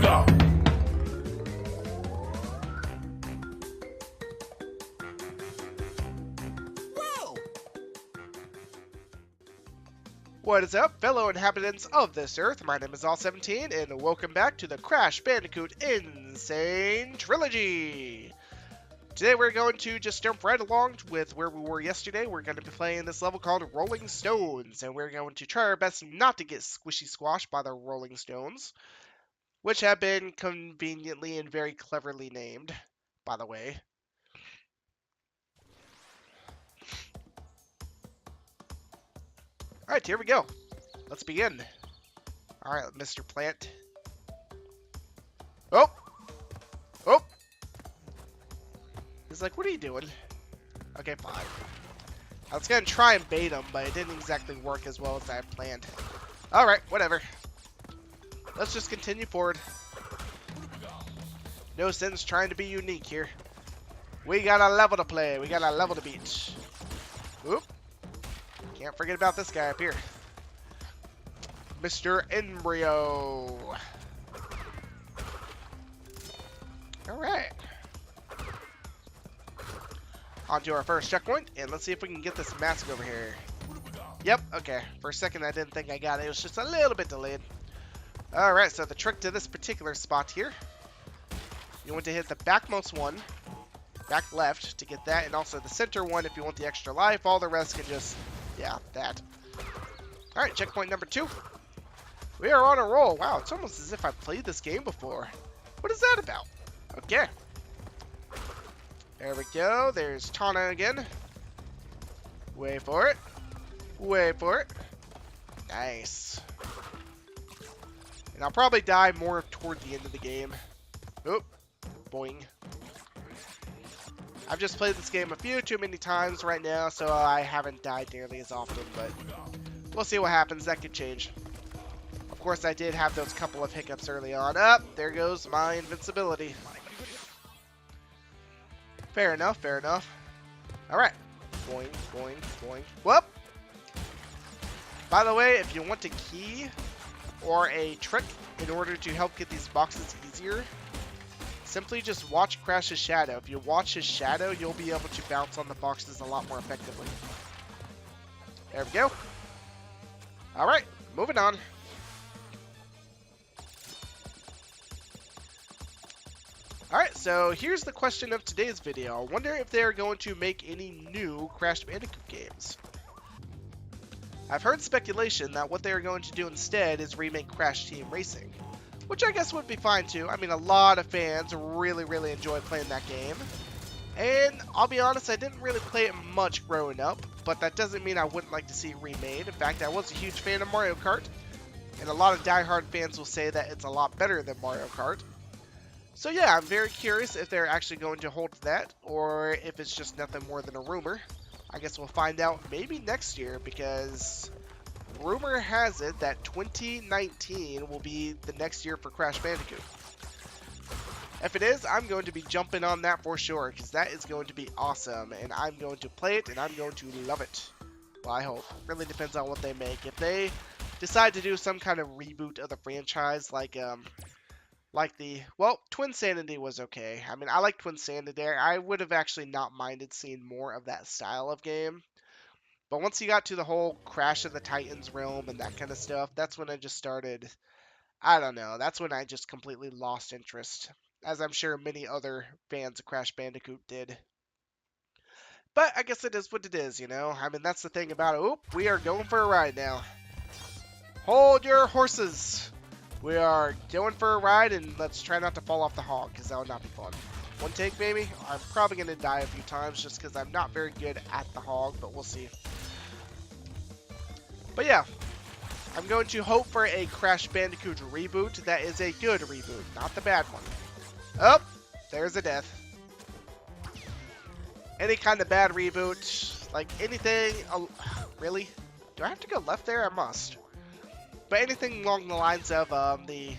What is up, fellow inhabitants of this earth? My name is All17, and welcome back to the Crash Bandicoot Insane Trilogy! Today we're going to just jump right along with where we were yesterday. We're going to be playing this level called Rolling Stones, and we're going to try our best not to get squishy squashed by the Rolling Stones, which have been conveniently and very cleverly named, by the way. Alright, here we go. Let's begin. Alright, Mr. Plant. Oh! Oh! He's like, what are you doing? Okay, fine. I was gonna try and bait him, but it didn't exactly work as well as I had planned. Alright, whatever. Let's just continue forward. No sense trying to be unique here. We got a level to play. We got a level to beat. Oop. Can't forget about this guy up here. Mr. Embryo. Alright. On to our first checkpoint, and let's see if we can get this mask over here. Yep, okay. For a second I didn't think I got it. It was just a little bit delayed. Alright, so the trick to this particular spot here, you want to hit the backmost one, back left, to get that, and also the center one if you want the extra life. All the rest can just, yeah, that. Alright, checkpoint number 2. We are on a roll. Wow, it's almost as if I've played this game before. What is that about? Okay. There we go. There's Tana again. Wait for it. Wait for it. Nice. And I'll probably die more toward the end of the game. Oop. Boing. I've just played this game a few too many times right now, so I haven't died nearly as often, but we'll see what happens. That could change. Of course, I did have those couple of hiccups early on. Up, there goes my invincibility. Fair enough, fair enough. Alright. Boing, boing, boing. Whoop! By the way, if you want a key or a trick in order to help get these boxes easier, simply just watch Crash's shadow. If you watch his shadow, you'll be able to bounce on the boxes a lot more effectively. There we go. Alright, moving on. Alright, so here's the question of today's video. I wonder if they're going to make any new Crash Bandicoot games. I've heard speculation that what they are going to do instead is remake Crash Team Racing, which I guess would be fine too. I mean, a lot of fans really enjoy playing that game. And I'll be honest, I didn't really play it much growing up, but that doesn't mean I wouldn't like to see it remade. In fact, I was a huge fan of Mario Kart, and a lot of diehard fans will say that it's a lot better than Mario Kart. So yeah, I'm very curious if they're actually going to hold to that, or if it's just nothing more than a rumor. I guess we'll find out maybe next year, because rumor has it that 2019 will be the next year for Crash Bandicoot. If it is, I'm going to be jumping on that for sure, because that is going to be awesome, and I'm going to play it, and I'm going to love it. Well, I hope. Really depends on what they make. If they decide to do some kind of reboot of the franchise, like Twin Sanity was okay. I mean, I like Twin Sanity. I would have actually not minded seeing more of that style of game. But once you got to the whole Crash of the Titans realm and that kind of stuff, that's when I just started, I don't know, that's when I just completely lost interest. As I'm sure many other fans of Crash Bandicoot did. But I guess it is what it is, you know? I mean, that's the thing about it. Oop, we are going for a ride now. Hold your horses! We are going for a ride, and let's try not to fall off the hog, because that would not be fun. One take, maybe? I'm probably going to die a few times, just because I'm not very good at the hog, but we'll see. But yeah, I'm going to hope for a Crash Bandicoot reboot that is a good reboot, not the bad one. Oh, there's a death. Any kind of bad reboot, like anything, really? Do I have to go left there? I must. But anything along the lines of the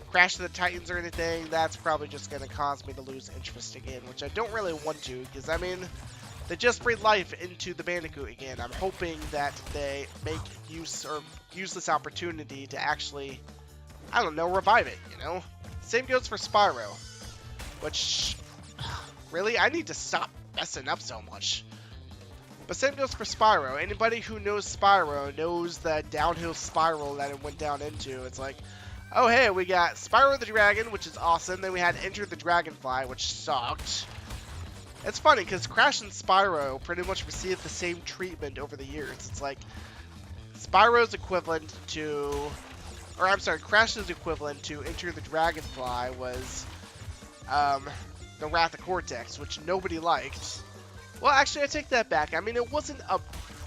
Crash of the Titans or anything, that's probably just going to cause me to lose interest again, which I don't really want to, because, I mean, they just breathe life into the Bandicoot again. I'm hoping that they make use or use this opportunity to actually, I don't know, revive it, you know? same goes for Spyro, which, really, I need to stop messing up so much. But same goes for Spyro. Anybody who knows Spyro knows the downhill spiral that it went down into. It's like, oh hey, we got Spyro the Dragon, which is awesome. Then we had Enter the Dragonfly, which sucked. It's funny, because Crash and Spyro pretty much received the same treatment over the years. It's like, Spyro's equivalent to... Or, I'm sorry, Crash's equivalent to Enter the Dragonfly was the Wrath of Cortex, which nobody liked. Well, actually, I take that back. I mean, it wasn't a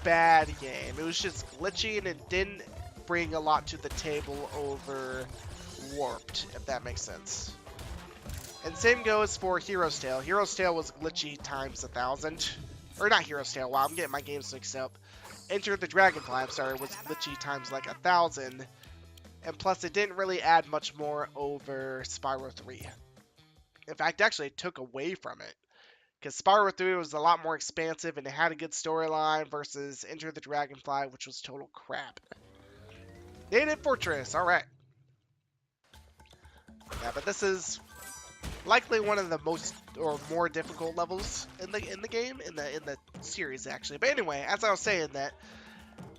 bad game. It was just glitchy, and it didn't bring a lot to the table over Warped, if that makes sense. And same goes for Hero's Tale. Hero's Tale was glitchy times 1,000. Or not Hero's Tale, wow, I'm getting my games mixed up. Enter the Dragonfly, I'm sorry, was glitchy times like 1,000. And plus, it didn't really add much more over Spyro 3. In fact, actually, it took away from it. Because Spyro 3 was a lot more expansive and it had a good storyline versus Enter the Dragonfly, which was total crap. Native Fortress, alright. Yeah, but this is likely one of the most or more difficult levels in the game, in the series actually. But anyway, as I was saying, that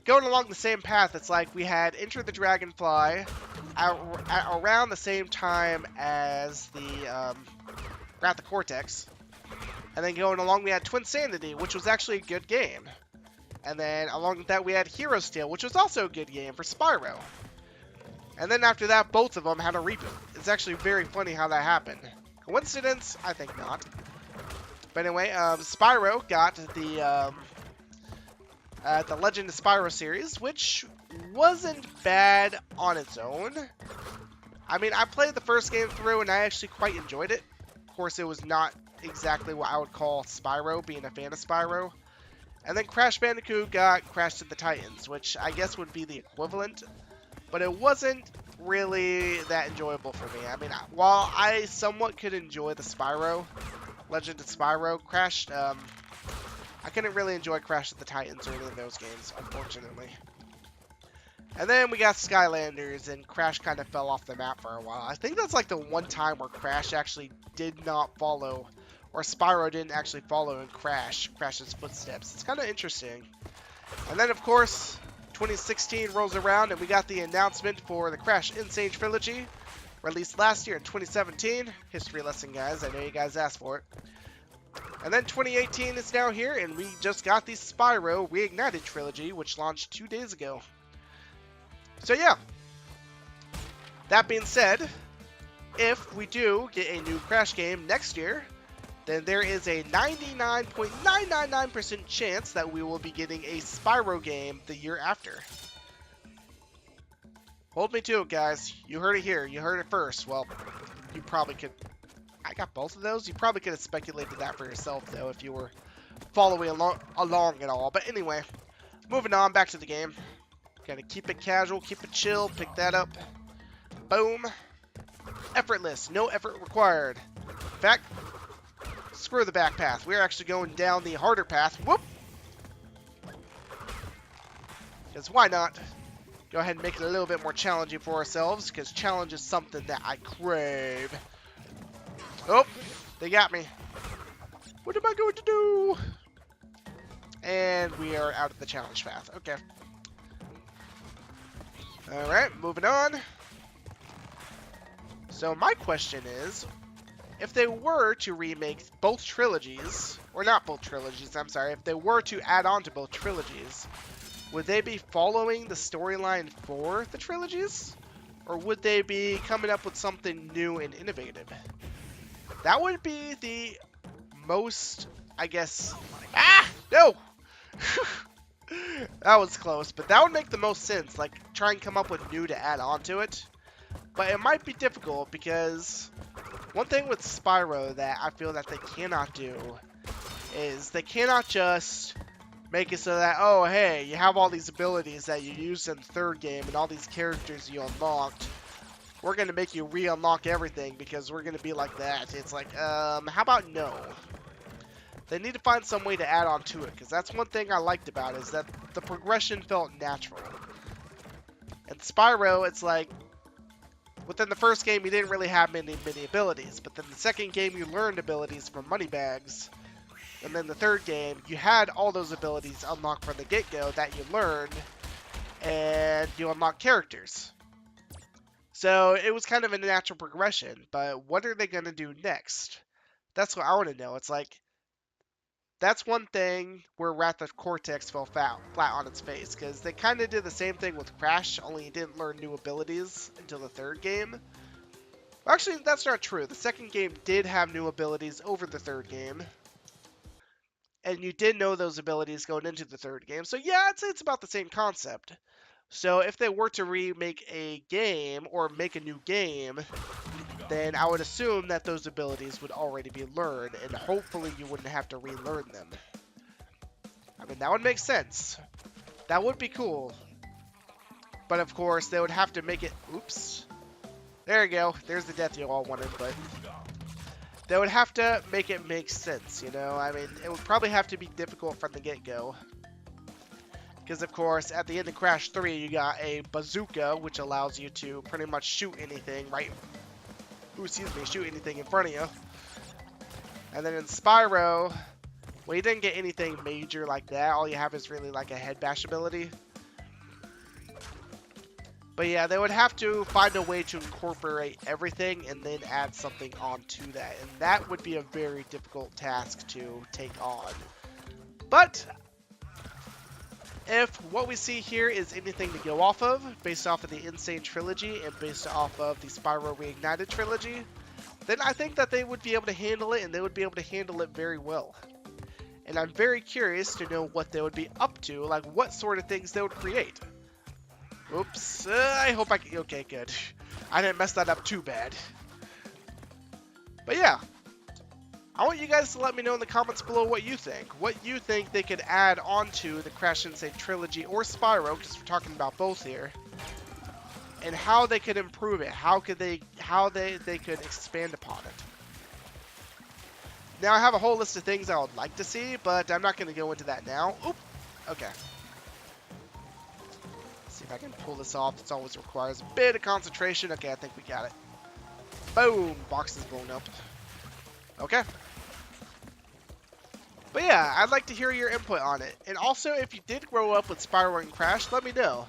going along the same path, it's like we had Enter the Dragonfly around the same time as the Wrath of Cortex. And then going along, we had Twinsanity, which was actually a good game. And then along with that, we had Hero's Tale, which was also a good game for Spyro. And then after that, both of them had a reboot. It's actually very funny how that happened. Coincidence? I think not. But anyway, Spyro got the Legend of Spyro series, which wasn't bad on its own. I mean, I played the first game through, and I actually quite enjoyed it. Of course, it was not exactly what I would call Spyro, being a fan of Spyro. And then Crash Bandicoot got Crash to the Titans, which I guess would be the equivalent. But it wasn't really that enjoyable for me. I mean, while I somewhat could enjoy the Spyro, Legend of Spyro, Crash, I couldn't really enjoy Crash to the Titans or any of those games, unfortunately. And then we got Skylanders, and Crash kind of fell off the map for a while. I think that's like the one time where Crash actually did not follow, or Spyro didn't actually follow in Crash's footsteps. It's kind of interesting. And then, of course, 2016 rolls around, and we got the announcement for the Crash Sane Trilogy, released last year in 2017. History lesson, guys. I know you guys asked for it. And then 2018 is now here, and we just got the Spyro Reignited Trilogy, which launched 2 days ago. So yeah, that being said, if we do get a new Crash game next year, then there is a 99.999% chance that we will be getting a Spyro game the year after. Hold me to it, guys. You heard it here. You heard it first. Well, you probably could... I got both of those. You probably could have speculated that for yourself, though, if you were following along at all. But anyway, moving on, back to the game. Gotta keep it casual, keep it chill, pick that up. Boom. Effortless, no effort required. In fact, screw the back path. We're actually going down the harder path. Whoop! Because why not? Go ahead and make it a little bit more challenging for ourselves, because challenge is something that I crave. Oh, they got me. What am I going to do? And we are out of the challenge path. Okay. Alright, moving on. So my question is, if they were to remake both trilogies, or not both trilogies, I'm sorry, if they were to add on to both trilogies, would they be following the storyline for the trilogies? Or would they be coming up with something new and innovative? That would be the most, I guess... Ah! No! That was close, but that would make the most sense, like, try and come up with new to add on to it. But it might be difficult, because one thing with Spyro that I feel that they cannot do is they cannot just make it so that, oh, hey, you have all these abilities that you used in the third game and all these characters you unlocked. We're going to make you re-unlock everything because we're going to be like that. It's like, how about no? They need to find some way to add on to it, because that's one thing I liked about it, is that the progression felt natural. And Spyro, it's like, Within the first game, you didn't really have many abilities, but then the second game, you learned abilities from moneybags. And then the third game, you had all those abilities unlocked from the get-go that you learned, and you unlock characters. So it was kind of a natural progression, but what are they going to do next? That's what I want to know. It's like, that's one thing where Wrath of Cortex fell flat on its face, because they kind of did the same thing with Crash, only you didn't learn new abilities until the third game. Actually, that's not true. The second game did have new abilities over the third game, and you did know those abilities going into the third game. So yeah, I'd say it's about the same concept. So if they were to remake a game or make a new game, then I would assume that those abilities would already be learned, and hopefully you wouldn't have to relearn them. I mean, that would make sense. That would be cool. But of course, they would have to make it... Oops. There you go. There's the death you all wanted, but... They would have to make it make sense, you know? I mean, it would probably have to be difficult from the get-go. Because, of course, at the end of Crash 3, you got a bazooka, which allows you to pretty much shoot anything right... Ooh, excuse me, shoot anything in front of you. And then in Spyro, well, you didn't get anything major like that. All you have is really like a head bash ability. But yeah, they would have to find a way to incorporate everything and then add something onto that. And that would be a very difficult task to take on. But if what we see here is anything to go off of, based off of the Sane Trilogy and based off of the Spyro Reignited Trilogy, then I think that they would be able to handle it, and they would be able to handle it very well. And I'm very curious to know what they would be up to, like what sort of things they would create. Oops, I hope I can... Okay, good. I didn't mess that up too bad. But yeah, I want you guys to let me know in the comments below what you think. What you think they could add onto the Crash Insane Trilogy or Spyro, because we're talking about both here. And how they could improve it. How they could expand upon it. Now I have a whole list of things I would like to see, but I'm not going to go into that now. Oop. Okay. Let's see if I can pull this off. This always requires a bit of concentration. Okay, I think we got it. Boom. Box is blown up. Okay. But yeah, I'd like to hear your input on it. And also, if you did grow up with Spyro and Crash, let me know.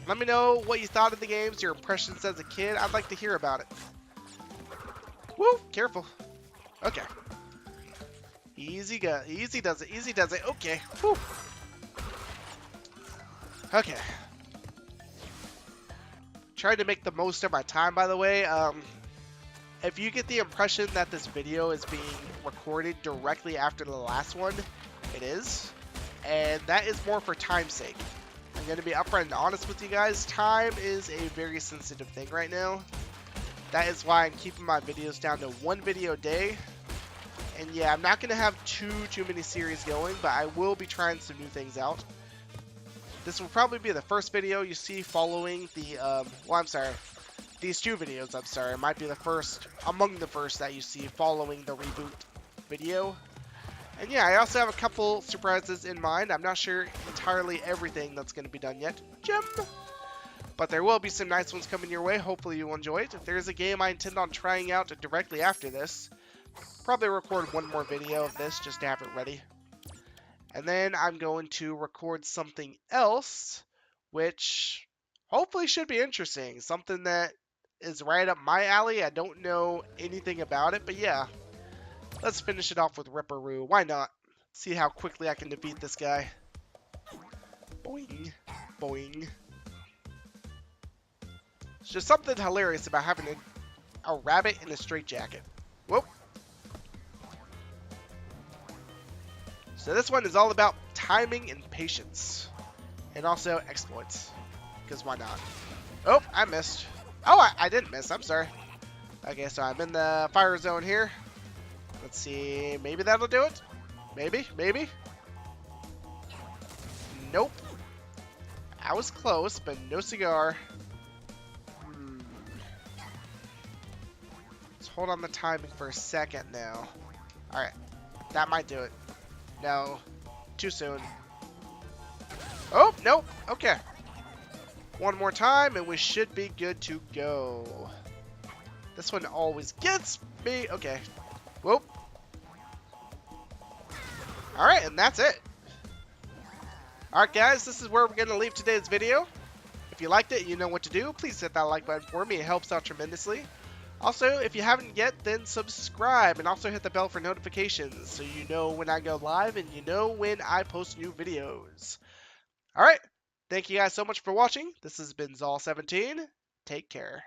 Let me know what you thought of the games, your impressions as a kid. I'd like to hear about it. Woo! Careful. Okay. Easy does it. Easy does it. Okay. Woo. Okay. Trying to make the most of my time, by the way. If you get the impression that this video is being recorded directly after the last one, it is. And that is more for time's sake. I'm going to be upfront and honest with you guys. Time is a very sensitive thing right now. That is why I'm keeping my videos down to one video a day. And yeah, I'm not going to have too many series going, but I will be trying some new things out. This will probably be the first video you see following the, well, I'm sorry. These two videos, I'm sorry, might be the first, among the first that you see following the reboot video. And yeah, I also have a couple surprises in mind. I'm not sure entirely everything that's going to be done yet. Gem! But there will be some nice ones coming your way. Hopefully you'll enjoy it. If there's a game I intend on trying out directly after this, probably record one more video of this just to have it ready. And then I'm going to record something else, which hopefully should be interesting. Something that is right up my alley. I don't know anything about it, but yeah. Let's finish it off with Ripperoo. Why not? See how quickly I can defeat this guy. Boing. Boing. It's just something hilarious about having a rabbit in a straitjacket. Whoop. So this one is all about timing and patience. And also exploits. Because why not? Oh, I missed. Oh, I didn't miss. I'm sorry. Okay, so I'm in the fire zone here. Let's see. Maybe that'll do it. Maybe. Maybe. Nope. I was close, but no cigar. Let's hold on the timing for a second now. Alright. That might do it. No. Too soon. Oh, nope. Okay. One more time, and we should be good to go. This one always gets me. Okay. Whoop. Alright, and that's it. Alright, guys, this is where we're going to leave today's video. If you liked it, you know what to do. Please hit that like button for me. It helps out tremendously. Also, if you haven't yet, then subscribe and also hit the bell for notifications so you know when I go live and you know when I post new videos. Alright, thank you guys so much for watching. This has been Xaul17. Take care.